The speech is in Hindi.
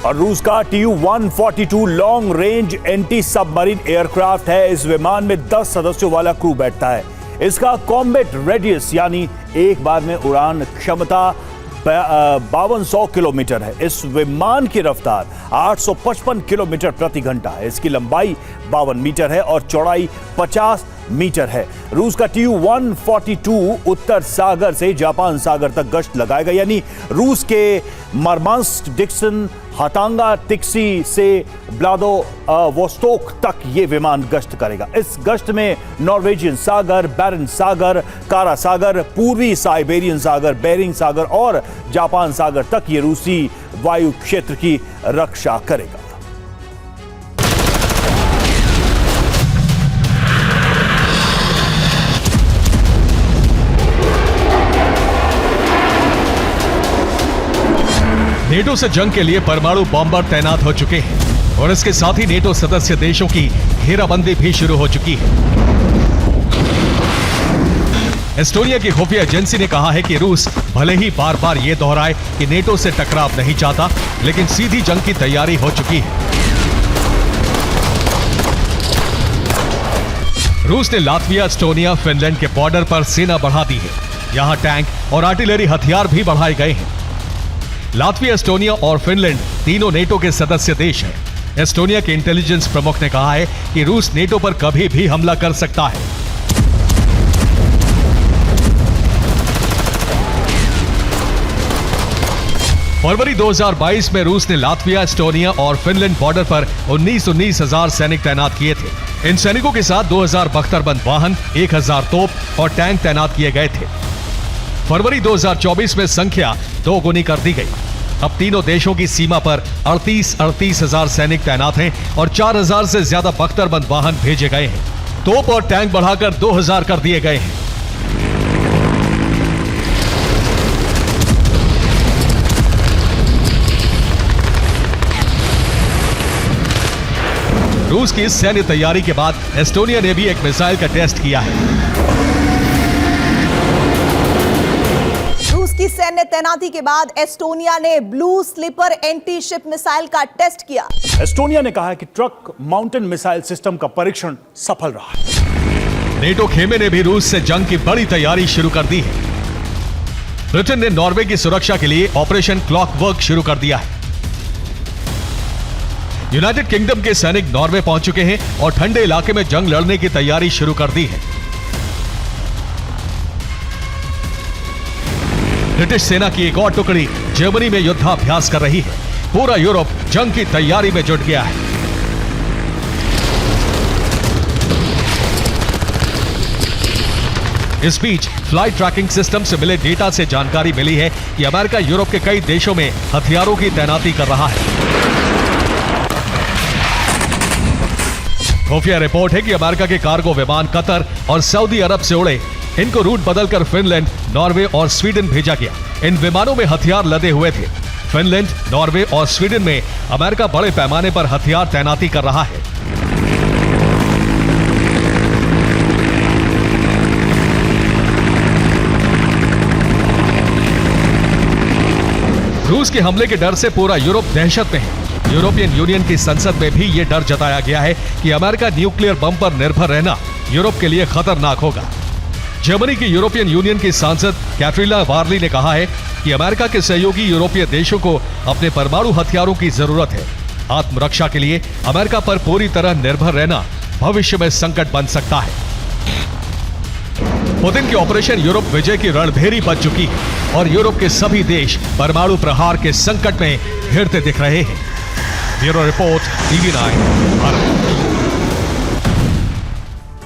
और रूस का Tu-142 long range anti submarine aircraft है। इस विमान में 10 सदस्यों वाला क्रू बैठता है। इसका कॉम्बैट रेडियस यानी एक बार में उड़ान क्षमता 5200 किलोमीटर है। इस विमान की रफ्तार 855 किलोमीटर प्रति घंटा है। इसकी लंबाई 52 मीटर है और चौड़ाई 50 मीटर है। रूस का Tu-142 उत्तर सागर से जापान सागर तक गश्त लगाएगा, यानी रूस के मरमांस्क, डिक्सन, हतांगा तिक्सी से व्लादिवोस्तोक तक ये विमान गश्त करेगा। इस गश्त में नॉर्वेजियन सागर, बैरेंट्स सागर, कारा सागर, पूर्वी साइबेरियन सागर, बेरिंग सागर और जापान सागर तक ये रूसी वायु क्षेत्र की रक्षा करेगा। नेटो से जंग के लिए परमाणु बॉम्बर तैनात हो चुके हैं और इसके साथ ही नेटो सदस्य देशों की घेराबंदी भी शुरू हो चुकी है। एस्टोनिया की खुफिया एजेंसी ने कहा है कि रूस भले ही बार बार ये दोहराए कि नेटो से टकराव नहीं चाहता, लेकिन सीधी जंग की तैयारी हो चुकी है। रूस ने लातविया, एस्टोनिया, फिनलैंड के बॉर्डर पर सेना बढ़ा दी है। यहां टैंक और आर्टिलरी हथियार भी बढ़ाए गए हैं। लातविया, एस्टोनिया और फिनलैंड तीनों नेटो के सदस्य देश हैं। एस्टोनिया के इंटेलिजेंस प्रमुख ने कहा है कि रूस नेटो पर कभी भी हमला कर सकता है। फरवरी 2022 में रूस ने लातविया, एस्टोनिया और फिनलैंड बॉर्डर पर 19,000 सैनिक तैनात किए थे। इन सैनिकों के साथ 2000 बख्तरबंद वाहन, 1000 तोप और टैंक तैनात किए गए थे। फरवरी 2024 में संख्या 2 गुनी कर दी गई। अब तीनों देशों की सीमा पर 38,000 सैनिक तैनात हैं और 4000 से ज्यादा बख्तरबंद वाहन भेजे गए हैं। तोप और टैंक बढ़ाकर 2000 कर दिए गए हैं। रूस की इस सैन्य तैयारी के बाद एस्टोनिया ने भी एक मिसाइल का टेस्ट किया है। की सैन्य तैनाती के बाद एस्टोनिया ने blue sleeper anti ship missile का टेस्ट किया। एस्टोनिया ने कहा है कि ट्रक माउंटेन मिसाइल सिस्टम का परीक्षण सफल रहा है। नेटो खेमे ने भी रूस से जंग की बड़ी तैयारी शुरू कर दी है। ब्रिटेन ने नॉर्वे की सुरक्षा के लिए ऑपरेशन क्लॉकवर्क शुरू कर दिया है। यूनाइटेड किंगडम के सैनिक नॉर्वे पहुंच चुके हैं और ठंडे इलाके में जंग लड़ने की तैयारी शुरू कर दी है। ब्रिटिश सेना की एक और टुकड़ी जर्मनी में युद्धाभ्यास कर रही है। पूरा यूरोप जंग की तैयारी में जुट गया है। इस बीच फ्लाइट ट्रैकिंग सिस्टम से मिले डेटा से जानकारी मिली है कि अमेरिका यूरोप के कई देशों में हथियारों की तैनाती कर रहा है। खुफिया रिपोर्ट है कि अमेरिका के कार्गो विमान कतर और सऊदी अरब से उड़े। इनको रूट बदलकर फिनलैंड, नॉर्वे और स्वीडन भेजा गया। इन विमानों में हथियार लदे हुए थे। फिनलैंड, नॉर्वे और स्वीडन में अमेरिका बड़े पैमाने पर हथियार तैनाती कर रहा है। रूस के हमले के डर से पूरा यूरोप दहशत में है। यूरोपियन यूनियन की संसद में भी यह डर जताया गया है कि अमेरिका न्यूक्लियर बम पर निर्भर रहना यूरोप के लिए खतरनाक होगा। जर्मनी की यूरोपियन यूनियन की सांसद कैटरीना वार्ली ने कहा है कि अमेरिका के सहयोगी यूरोपीय देशों को अपने परमाणु हथियारों की जरूरत है। आत्मरक्षा के लिए अमेरिका पर पूरी तरह निर्भर रहना भविष्य में संकट बन सकता है। पुतिन की ऑपरेशन यूरोप विजय की रणभेरी बच चुकी है और यूरोप के सभी देश परमाणु प्रहार के संकट में घिरते दिख रहे हैं। Bureau report, TV9 Bharat.